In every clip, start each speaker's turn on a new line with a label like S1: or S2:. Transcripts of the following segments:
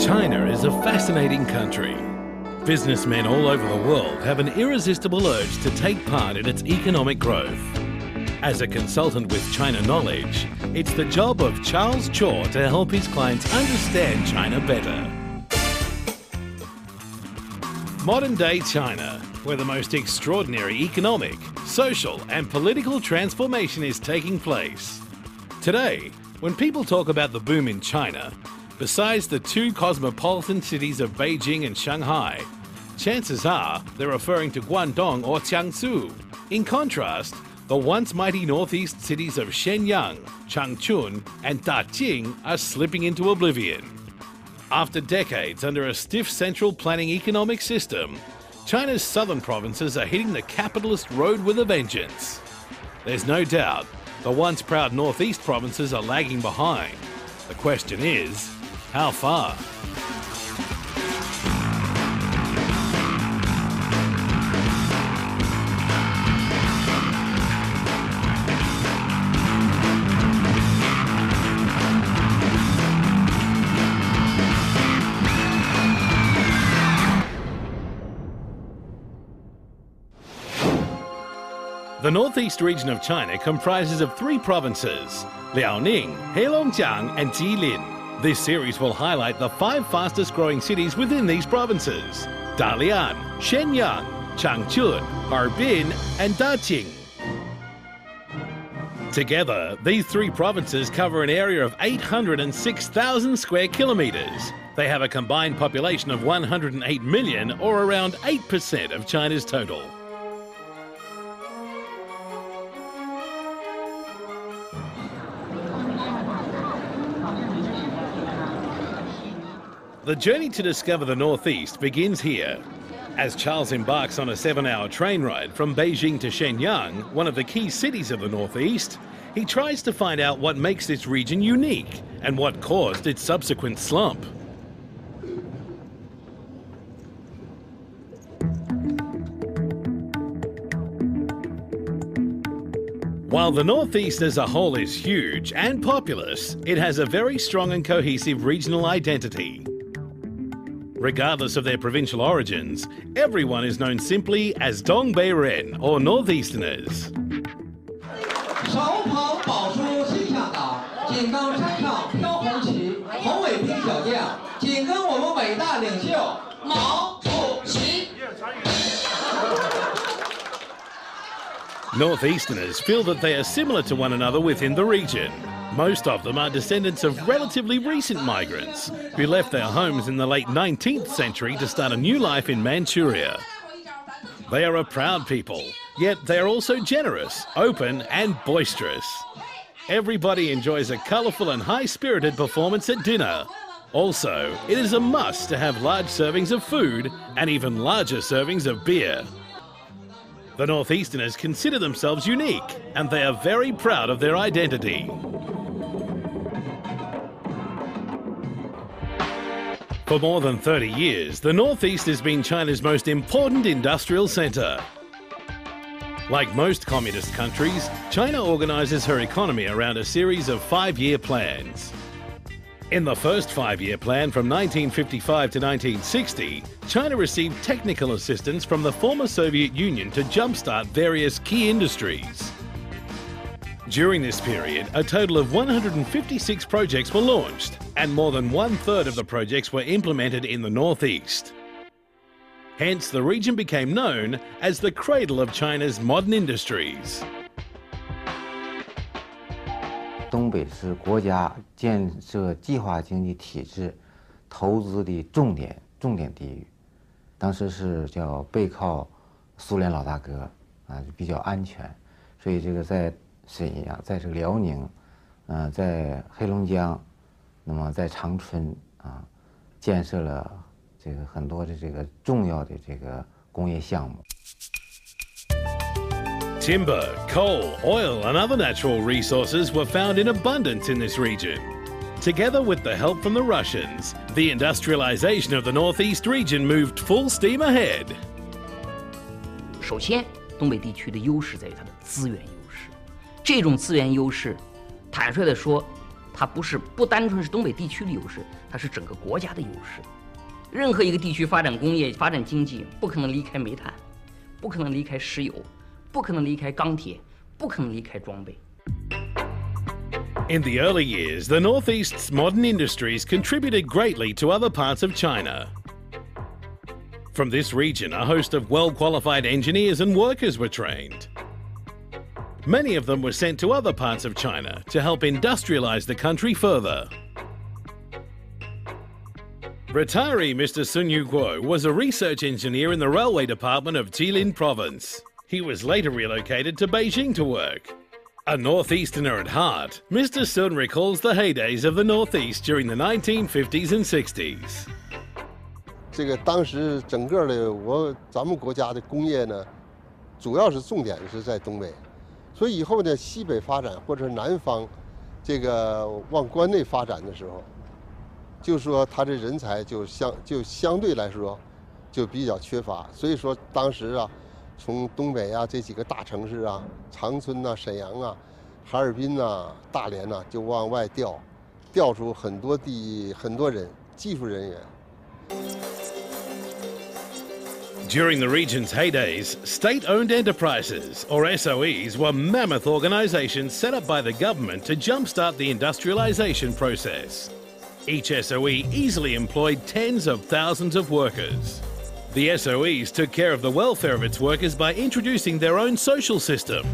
S1: China is a fascinating country. Businessmen all over the world have an irresistible urge to take part in its economic growth. As a consultant with China knowledge, it's the job of Charles Chaw to help his clients understand China better. Modern-day China, where the most extraordinary economic, social and political transformation is taking place. Today, when people talk about the boom in China, besides the two cosmopolitan cities of Beijing and Shanghai, chances are they're referring to Guangdong or Jiangsu. In contrast, the once mighty northeast cities of Shenyang, Changchun and Daqing are slipping into oblivion. After decades under a stiff central planning economic system, China's southern provinces are hitting the capitalist road with a vengeance. There's no doubt the once proud northeast provinces are lagging behind. The question is, how far? The northeast region of China comprises of three provinces: Liaoning, Heilongjiang and Jilin. This series will highlight the 5 fastest growing cities within these provinces: Dalian, Shenyang, Changchun, Harbin and Daqing. Together, these 3 provinces cover an area of 806,000 square kilometres. They have a combined population of 108 million, or around 8% of China's total. The journey to discover the Northeast begins here. As Charles embarks on a 7-hour train ride from Beijing to Shenyang, one of the key cities of the Northeast, he tries to find out what makes this region unique and what caused its subsequent slump. While the Northeast as a whole is huge and populous, it has a very strong and cohesive regional identity. Regardless of their provincial origins, everyone is known simply as Dongbeiren, or Northeasterners. Northeasterners feel that they are similar to one another within the region. Most of them are descendants of relatively recent migrants who left their homes in the late 19th century to start a new life in Manchuria. They are a proud people, yet they are also generous, open and boisterous. Everybody enjoys a colourful and high-spirited performance at dinner. Also, it is a must to have large servings of food and even larger servings of beer. The Northeasterners consider themselves unique and they are very proud of their identity. For more than 30 years, the Northeast has been China's most important industrial centre. Like most communist countries, China organises her economy around a series of 5-year plans. In the first 5-year plan from 1955 to 1960, China received technical assistance from the former Soviet Union to jumpstart various key industries. During this period, a total of 156 projects were launched, and more than 1/3 of the projects were implemented in the Northeast. Hence, the region became known as the cradle of China's modern industries.
S2: 东北是国家建设计划经济体制投资的重点地域，当时是叫背靠苏联老大哥啊，比较安全，所以这个在沈阳，在这个辽宁，在黑龙江，那么在长春啊，建设了这个很多的这个重要的这个工业项目。
S1: Timber, coal, oil and other natural resources were found in abundance in this region. Together with the help from the Russians, the industrialization of the Northeast region moved full steam ahead.
S3: 首先，东北地区的优势在于它的资源优势。这种资源优势，坦率地说，它不单纯是东北地区的优势，它是整个国家的优势。任何一个地区发展工业、发展经济，不可能离开煤炭，不可能离开石油，不可能离开钢铁，不可能离开装备。
S1: In the early years, the Northeast's modern industries contributed greatly to other parts of China. From this region, a host of well-qualified engineers and workers were trained. Many of them were sent to other parts of China to help industrialize the country further. Retiree Mr. Sun Yuguo was a research engineer in the railway department of Jilin province. He was later relocated to Beijing to work. A Northeasterner at heart, Mr. Sun recalls the heydays of the Northeast during the 1950s and 60s.
S4: 这个当时整个的咱们国家的工业呢，主要是重点是在东北，所以以后呢西北发展或者南方这个往关内发展的时候，就说他的人才就相对来说就比较缺乏，所以说当时啊。从东北啊这几个大城市啊，长春啊、沈阳啊、哈尔滨啊、大连啊，就往外调出很多人技术人员。
S1: During the region's heydays, state-owned enterprises, or SOEs, were mammoth organisations set up by the government to jumpstart the industrialisation process. Each SOE easily employed tens of thousands of workers. The SOEs took care of the welfare of its workers by introducing their own social system.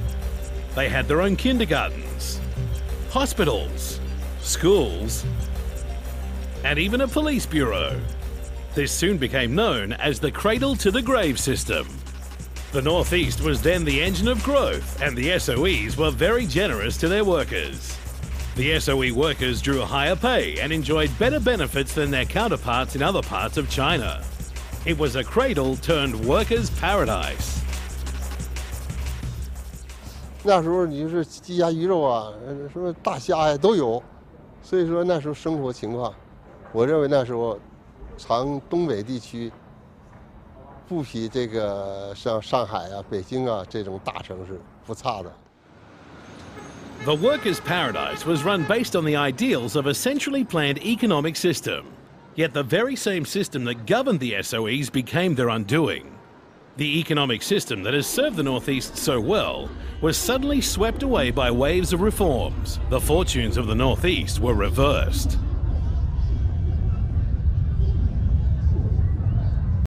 S1: They had their own kindergartens, hospitals, schools, and even a police bureau. This soon became known as the cradle-to-the-grave system. The Northeast was then the engine of growth, and the SOEs were very generous to their workers. The SOE workers drew higher pay and enjoyed better benefits than their counterparts in other parts of China. It was a cradle turned workers' paradise.
S4: 那时候你就是鸡鸭鱼肉啊，什么大虾呀都有，所以说那时候生活情况，我认为那时候，东北地区不比这个像上海啊、北京啊这种大城市不差的。
S1: The workers' paradise was run based on the ideals of a centrally planned economic system. Yet the very same system that governed the SOEs became their undoing. The economic system that has served the Northeast so well was suddenly swept away by waves of reforms. The fortunes of the Northeast were reversed.